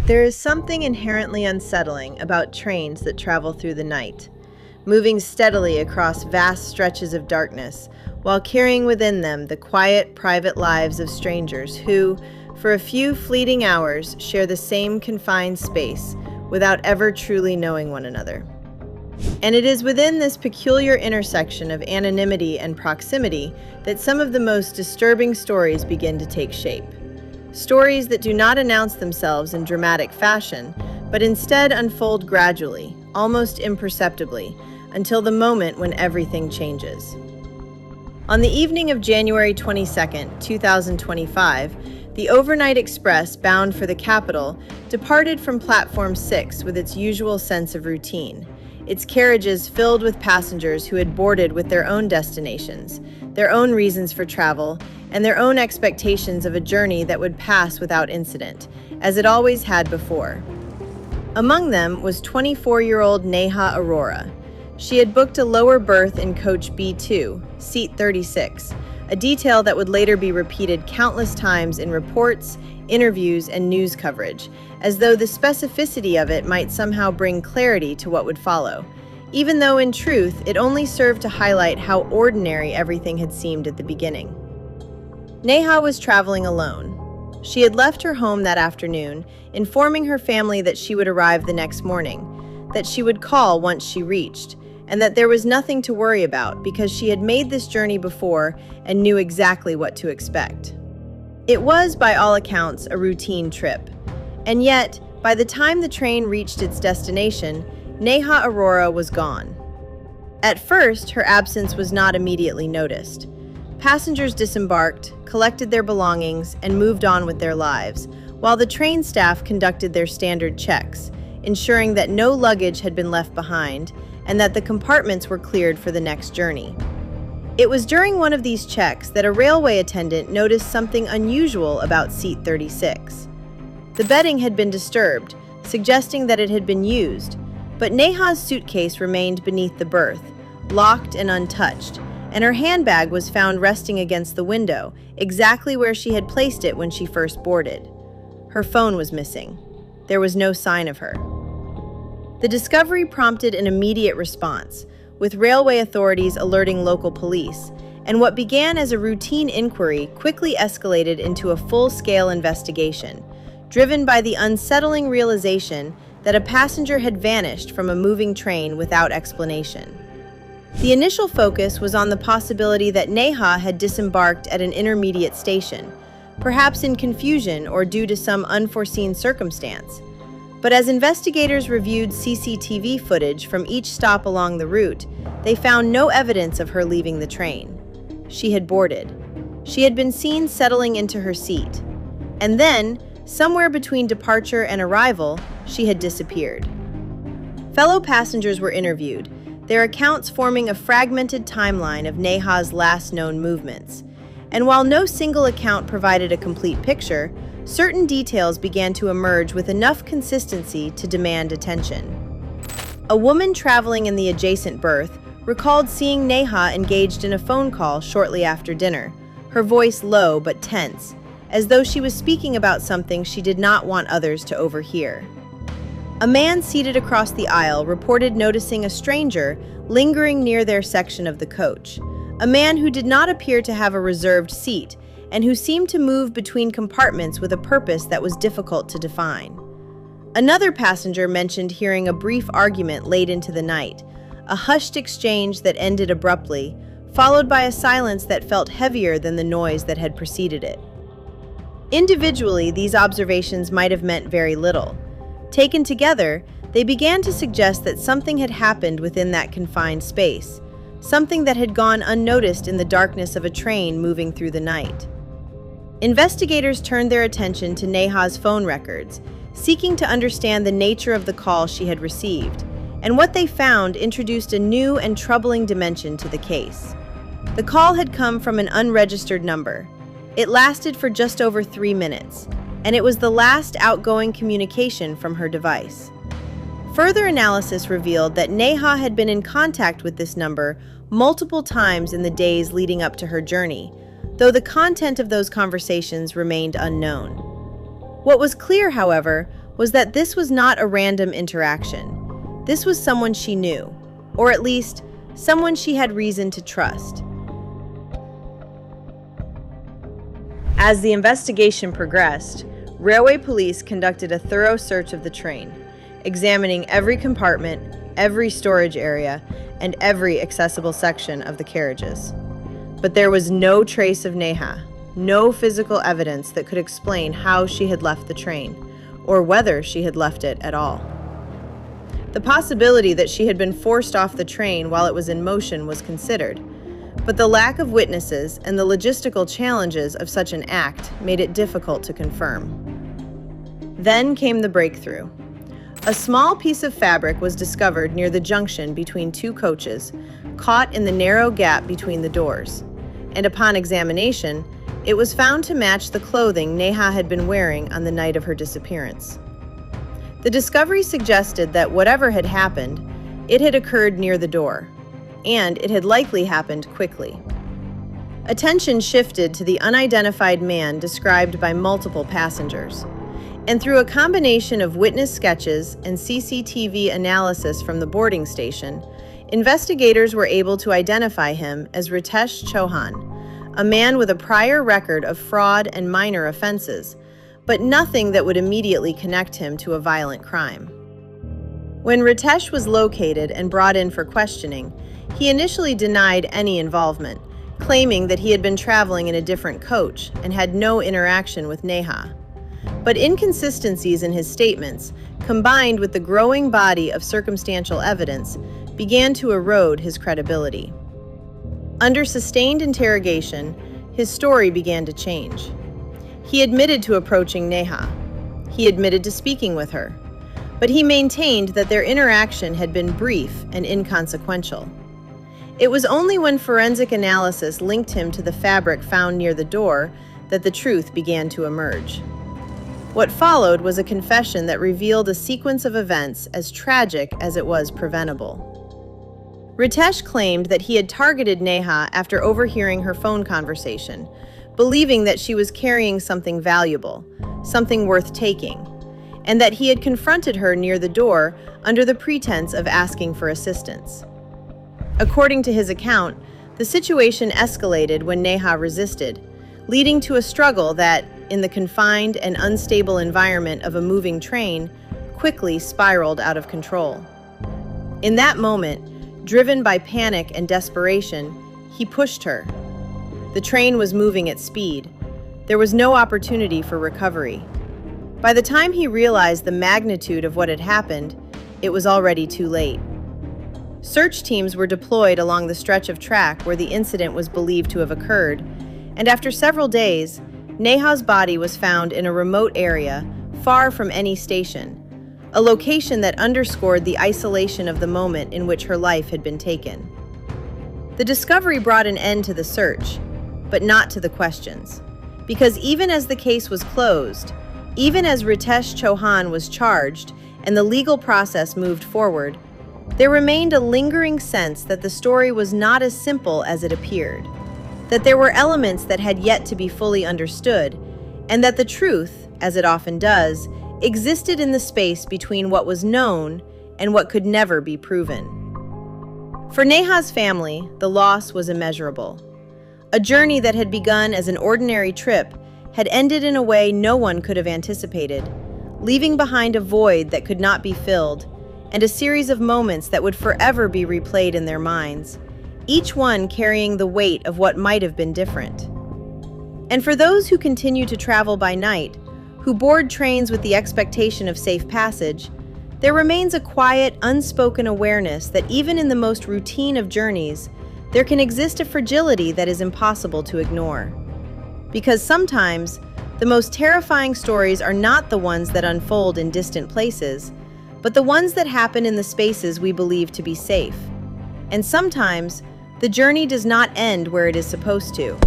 There is something inherently unsettling about trains that travel through the night, moving steadily across vast stretches of darkness while carrying within them the quiet, private lives of strangers who, for a few fleeting hours, share the same confined space without ever truly knowing one another. And it is within this peculiar intersection of anonymity and proximity that some of the most disturbing stories begin to take shape. Stories that do not announce themselves in dramatic fashion, but instead unfold gradually, almost imperceptibly, until the moment when everything changes. On the evening of January 22, 2025, the overnight express bound for the capital departed from Platform 6 with its usual sense of routine, its carriages filled with passengers who had boarded with their own destinations, their own reasons for travel, and their own expectations of a journey that would pass without incident, as it always had before. Among them was 24-year-old Neha Arora. She had booked a lower berth in coach B2, seat 36, a detail that would later be repeated countless times in reports, interviews, and news coverage, as though the specificity of it might somehow bring clarity to what would follow, even though in truth it only served to highlight how ordinary everything had seemed at the beginning. Neha was traveling alone. She had left her home that afternoon, informing her family that she would arrive the next morning, that she would call once she reached, and that there was nothing to worry about because she had made this journey before and knew exactly what to expect. It was, by all accounts, a routine trip. And yet, by the time the train reached its destination, Neha Arora was gone. At first, her absence was not immediately noticed. Passengers disembarked, collected their belongings, and moved on with their lives, while the train staff conducted their standard checks, ensuring that no luggage had been left behind and that the compartments were cleared for the next journey. It was during one of these checks that a railway attendant noticed something unusual about seat 36. The bedding had been disturbed, suggesting that it had been used, but Neha's suitcase remained beneath the berth, locked and untouched, and her handbag was found resting against the window, exactly where she had placed it when she first boarded. Her phone was missing. There was no sign of her. The discovery prompted an immediate response, with railway authorities alerting local police, and what began as a routine inquiry quickly escalated into a full-scale investigation, driven by the unsettling realization that a passenger had vanished from a moving train without explanation. The initial focus was on the possibility that Neha had disembarked at an intermediate station, perhaps in confusion or due to some unforeseen circumstance. But as investigators reviewed CCTV footage from each stop along the route, they found no evidence of her leaving the train. She had boarded. She had been seen settling into her seat. And then, somewhere between departure and arrival, she had disappeared. Fellow passengers were interviewed, their accounts forming a fragmented timeline of Neha's last known movements. And while no single account provided a complete picture, certain details began to emerge with enough consistency to demand attention. A woman traveling in the adjacent berth recalled seeing Neha engaged in a phone call shortly after dinner, her voice low but tense, as though she was speaking about something she did not want others to overhear. A man seated across the aisle reported noticing a stranger lingering near their section of the coach, a man who did not appear to have a reserved seat and who seemed to move between compartments with a purpose that was difficult to define. Another passenger mentioned hearing a brief argument late into the night, a hushed exchange that ended abruptly, followed by a silence that felt heavier than the noise that had preceded it. Individually, these observations might have meant very little. Taken together, they began to suggest that something had happened within that confined space, something that had gone unnoticed in the darkness of a train moving through the night. Investigators turned their attention to Neha's phone records, seeking to understand the nature of the call she had received, and what they found introduced a new and troubling dimension to the case. The call had come from an unregistered number. It lasted for just over 3 minutes, and it was the last outgoing communication from her device. Further analysis revealed that Neha had been in contact with this number multiple times in the days leading up to her journey, though the content of those conversations remained unknown. What was clear, however, was that this was not a random interaction. This was someone she knew, or at least someone she had reason to trust. As the investigation progressed, railway police conducted a thorough search of the train, examining every compartment, every storage area, and every accessible section of the carriages. But there was no trace of Neha, no physical evidence that could explain how she had left the train, or whether she had left it at all. The possibility that she had been forced off the train while it was in motion was considered, but the lack of witnesses and the logistical challenges of such an act made it difficult to confirm. Then came the breakthrough. A small piece of fabric was discovered near the junction between two coaches, caught in the narrow gap between the doors, and upon examination, it was found to match the clothing Neha had been wearing on the night of her disappearance. The discovery suggested that whatever had happened, it had occurred near the door, and it had likely happened quickly. Attention shifted to the unidentified man described by multiple passengers, and through a combination of witness sketches and CCTV analysis from the boarding station, investigators were able to identify him as Ritesh Chauhan, a man with a prior record of fraud and minor offenses, but nothing that would immediately connect him to a violent crime. When Ritesh was located and brought in for questioning, he initially denied any involvement, claiming that he had been traveling in a different coach and had no interaction with Neha. But inconsistencies in his statements, combined with the growing body of circumstantial evidence, began to erode his credibility. Under sustained interrogation, his story began to change. He admitted to approaching Neha. He admitted to speaking with her. But he maintained that their interaction had been brief and inconsequential. It was only when forensic analysis linked him to the fabric found near the door that the truth began to emerge. What followed was a confession that revealed a sequence of events as tragic as it was preventable. Ritesh claimed that he had targeted Neha after overhearing her phone conversation, believing that she was carrying something valuable, something worth taking, and that he had confronted her near the door under the pretense of asking for assistance. According to his account, the situation escalated when Neha resisted, leading to a struggle that, in the confined and unstable environment of a moving train, quickly spiraled out of control. In that moment, driven by panic and desperation, he pushed her. The train was moving at speed. There was no opportunity for recovery. By the time he realized the magnitude of what had happened, it was already too late. Search teams were deployed along the stretch of track where the incident was believed to have occurred, and after several days, Neha's body was found in a remote area, far from any station, a location that underscored the isolation of the moment in which her life had been taken. The discovery brought an end to the search, but not to the questions, because even as the case was closed, even as Ritesh Chauhan was charged and the legal process moved forward, there remained a lingering sense that the story was not as simple as it appeared, that there were elements that had yet to be fully understood, and that the truth, as it often does, existed in the space between what was known and what could never be proven. For Neha's family, the loss was immeasurable. A journey that had begun as an ordinary trip had ended in a way no one could have anticipated, leaving behind a void that could not be filled, and a series of moments that would forever be replayed in their minds, each one carrying the weight of what might have been different. And for those who continue to travel by night, who board trains with the expectation of safe passage, there remains a quiet, unspoken awareness that even in the most routine of journeys, there can exist a fragility that is impossible to ignore. Because sometimes, the most terrifying stories are not the ones that unfold in distant places, but the ones that happen in the spaces we believe to be safe. And sometimes, the journey does not end where it is supposed to.